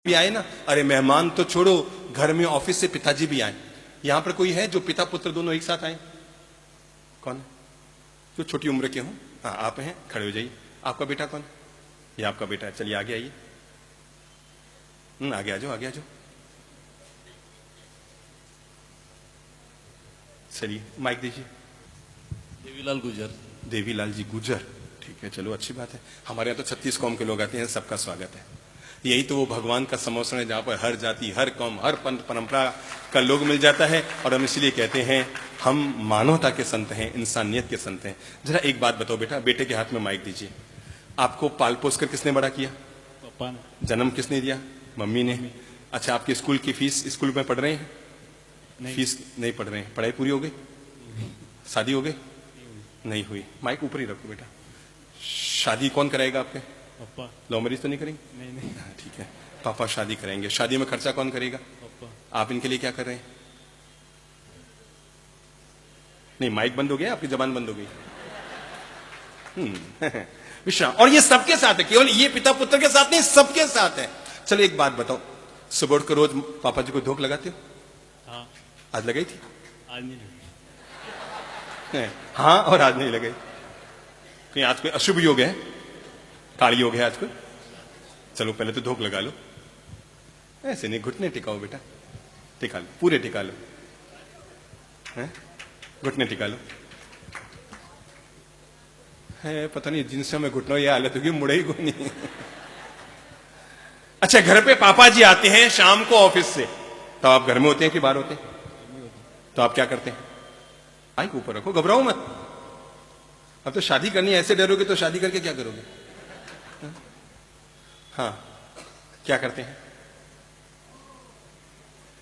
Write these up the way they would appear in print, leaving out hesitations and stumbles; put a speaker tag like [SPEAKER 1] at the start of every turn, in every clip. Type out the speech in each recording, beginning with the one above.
[SPEAKER 1] भी आए ना, अरे मेहमान तो छोड़ो, घर में ऑफिस से पिताजी भी आए। यहां पर कोई है जो पिता पुत्र दोनों एक साथ आए? कौन है जो छोटी उम्र के हों? हाँ आप हैं, खड़े हो जाइए। आपका बेटा कौन? ये आपका बेटा है, चलिए आगे आइए। आगे आ जाओ, आगे आ जाओ। चलिए माइक दीजिए।
[SPEAKER 2] देवीलाल गुजर।
[SPEAKER 1] देवीलाल जी गुजर, ठीक है, चलो अच्छी बात है। हमारे यहाँ तो 36 कौम के लोग आते हैं, सबका स्वागत है। यही तो वो भगवान का समोसन है जहां पर हर जाति, हर कौम, हर पंथ परंपरा का लोग मिल जाता है। और हम इसलिए कहते हैं हम मानवता के संत हैं, इंसानियत के संत हैं। जरा एक बात बताओ बेटा, बेटे के हाथ में माइक दीजिए। आपको पाल पोस कर किसने बड़ा किया?
[SPEAKER 2] पापा ने।
[SPEAKER 1] जन्म किसने दिया? मम्मी ने। अच्छा, आपके स्कूल की फीस, स्कूल में पढ़ रहे हैं?
[SPEAKER 2] नहीं।
[SPEAKER 1] फीस नहीं पढ़ रहे हैं। पढ़ाई पूरी हो गई? शादी हो गई? नहीं हुई। माइक ऊपर ही रखो बेटा। शादी कौन कराएगा आपके?
[SPEAKER 2] पापा।
[SPEAKER 1] लव मैरिज तो नहीं करेंगे?
[SPEAKER 2] नहीं।
[SPEAKER 1] ठीक है, पापा शादी करेंगे। शादी में खर्चा कौन करेगा?
[SPEAKER 2] पापा।
[SPEAKER 1] आप इनके लिए क्या कर रहे हैं? नहीं, माइक बंद हो गया, आपकी जबान बंद हो गई। विश्राम। और ये सबके साथ है, केवल ये पिता पुत्र के साथ नहीं, सबके साथ है। चलो एक बात बताओ, सुबह उठकर रोज पापा जी को धूप लगाते हो?
[SPEAKER 2] हाँ।
[SPEAKER 1] आज लगाई थी?
[SPEAKER 2] आज नहीं।
[SPEAKER 1] हाँ, और आज नहीं लगाई। कहीं आज कोई अशुभ योग है, काली योग है आज कोई? चलो पहले तो धूप लगा लो। ऐसे नहीं, घुटने टिकाओ बेटा, टिका लो, पूरे टिका लो, घुटने टिका लो। है पता नहीं जिनसे मैं घुटना ये हालत होगी, मुड़े ही कोई नहीं। अच्छा, घर पे पापा जी आते हैं शाम को ऑफिस से, तो आप घर में होते हैं कि बाहर होते हैं? तो आप क्या करते हैं? आई को ऊपर रखो, घबराओ मत। अब तो शादी करनी है, ऐसे डरोगे तो शादी करके क्या करोगे? हाँ, क्या करते हैं?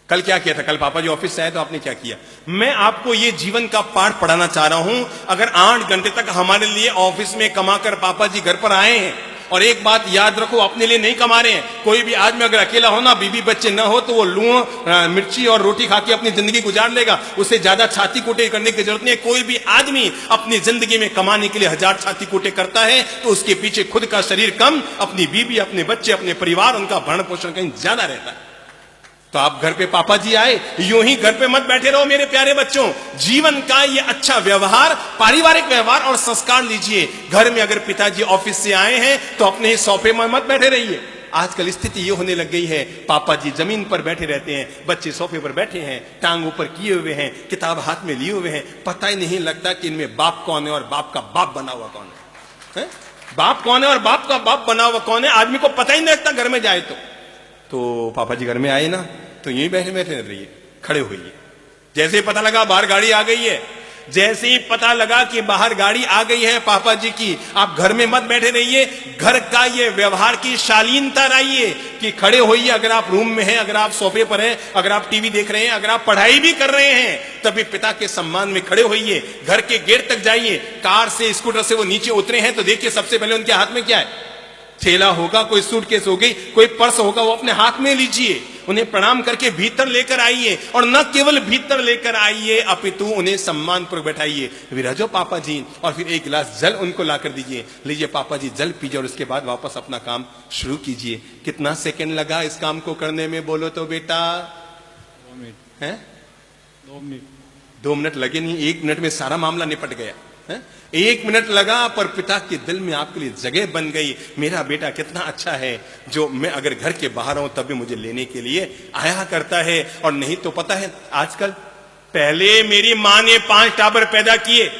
[SPEAKER 1] कल क्या किया था? कल पापा जी ऑफिस से आए तो आपने क्या किया? मैं आपको ये जीवन का पाठ पढ़ाना चाह रहा हूं। अगर 8 घंटे तक हमारे लिए ऑफिस में कमाकर पापा जी घर पर आए हैं, और एक बात याद रखो, अपने लिए नहीं कमा रहे हैं। कोई भी आदमी अगर अकेला हो ना, बीवी बच्चे ना हो, तो वो लूण मिर्ची और रोटी खा के अपनी जिंदगी गुजार लेगा। उसे ज्यादा छाती कूटे करने की जरूरत नहीं है। कोई भी आदमी अपनी जिंदगी में कमाने के लिए 1000 छाती कूटे करता है, तो उसके पीछे खुद का शरीर कम, अपनी बीवी, अपने बच्चे, अपने परिवार, उनका भरण पोषण कहीं ज्यादा रहता है। तो आप घर पे पापा जी आए, यूं ही घर पे मत बैठे रहो मेरे प्यारे बच्चों। जीवन का ये अच्छा व्यवहार, पारिवारिक व्यवहार और संस्कार लीजिए। घर में अगर पिताजी ऑफिस से आए हैं तो अपने ही सोफे में मत बैठे रहिए। आजकल स्थिति ये होने लग गई है, पापा जी जमीन पर बैठे रहते हैं, बच्चे सोफे पर बैठे हैं, टांग ऊपर किए हुए हैं, किताब हाथ में लिए हुए हैं। पता ही नहीं लगता कि इनमें बाप कौन है और बाप का बाप बना हुआ कौन है? बाप कौन है और बाप का बाप बना हुआ कौन है, आदमी को पता ही नहीं लगता घर में जाए तो पापा जी घर में आए ना, तो यही बैठे बैठे रहिए, खड़े होइए। जैसे ही पता लगा बाहर गाड़ी आ गई है, जैसे ही पता लगा कि बाहर गाड़ी आ गई है पापा जी की, आप घर में मत बैठे रहिए। घर का ये व्यवहार की शालीनता लाइए कि खड़े होइए। अगर आप रूम में हैं, अगर आप सोफे पर हैं, अगर आप टीवी देख रहे हैं, अगर आप पढ़ाई भी कर रहे हैं, तभी पिता के सम्मान में खड़े होइए। घर के गेट तक जाइए, कार से, स्कूटर से वो नीचे उतरे हैं तो देखिए सबसे पहले उनके हाथ में क्या है? थैला होगा, कोई सूटकेस होगी, कोई पर्स होगा, वो अपने हाथ में लीजिए। उन्हें प्रणाम करके भीतर लेकर आइए, और न केवल भीतर लेकर आइए अपितु उन्हें सम्मान पर बैठाइए। विराजो पापा जी, और फिर एक गिलास जल उनको लाकर दीजिए। लीजिए पापा जी, जल पीजिए, और उसके बाद वापस अपना काम शुरू कीजिए। कितना सेकंड लगा इस काम को करने में, बोलो तो बेटा?
[SPEAKER 2] 2 मिनट
[SPEAKER 1] है?
[SPEAKER 2] 2 मिनट
[SPEAKER 1] 2 मिनट लगे नहीं, 1 मिनट में सारा मामला निपट गया है? 1 मिनट लगा, पर पिता के दिल में आपके लिए जगह बन गई। मेरा बेटा कितना अच्छा है, जो मैं अगर घर के बाहर हूं तब भी मुझे लेने के लिए आया करता है। और नहीं तो पता है आजकल, पहले मेरी मां ने 5 टाबर पैदा किए,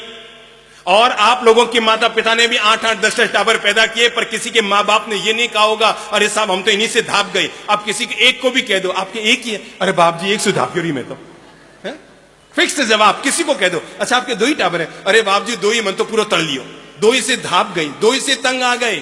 [SPEAKER 1] और आप लोगों के माता पिता ने भी 8-8, 10-10 टाबर पैदा किए, पर किसी के माँ बाप ने ये नहीं कहा होगा अरे साहब हम तो इन्हीं से धाप गए। अब किसी के एक को भी कह दो, आपके एक ही है, अरे बाप जी एक से धाप क्यों मैं तो है? फिक्स जवाब। किसी को कह दो, अच्छा आपके 2 ही टावर है, अरे बाप जी 2 ही, मन तो पूरा तल लियो, 2 ही से धाप गई, 2 ही से तंग आ गए।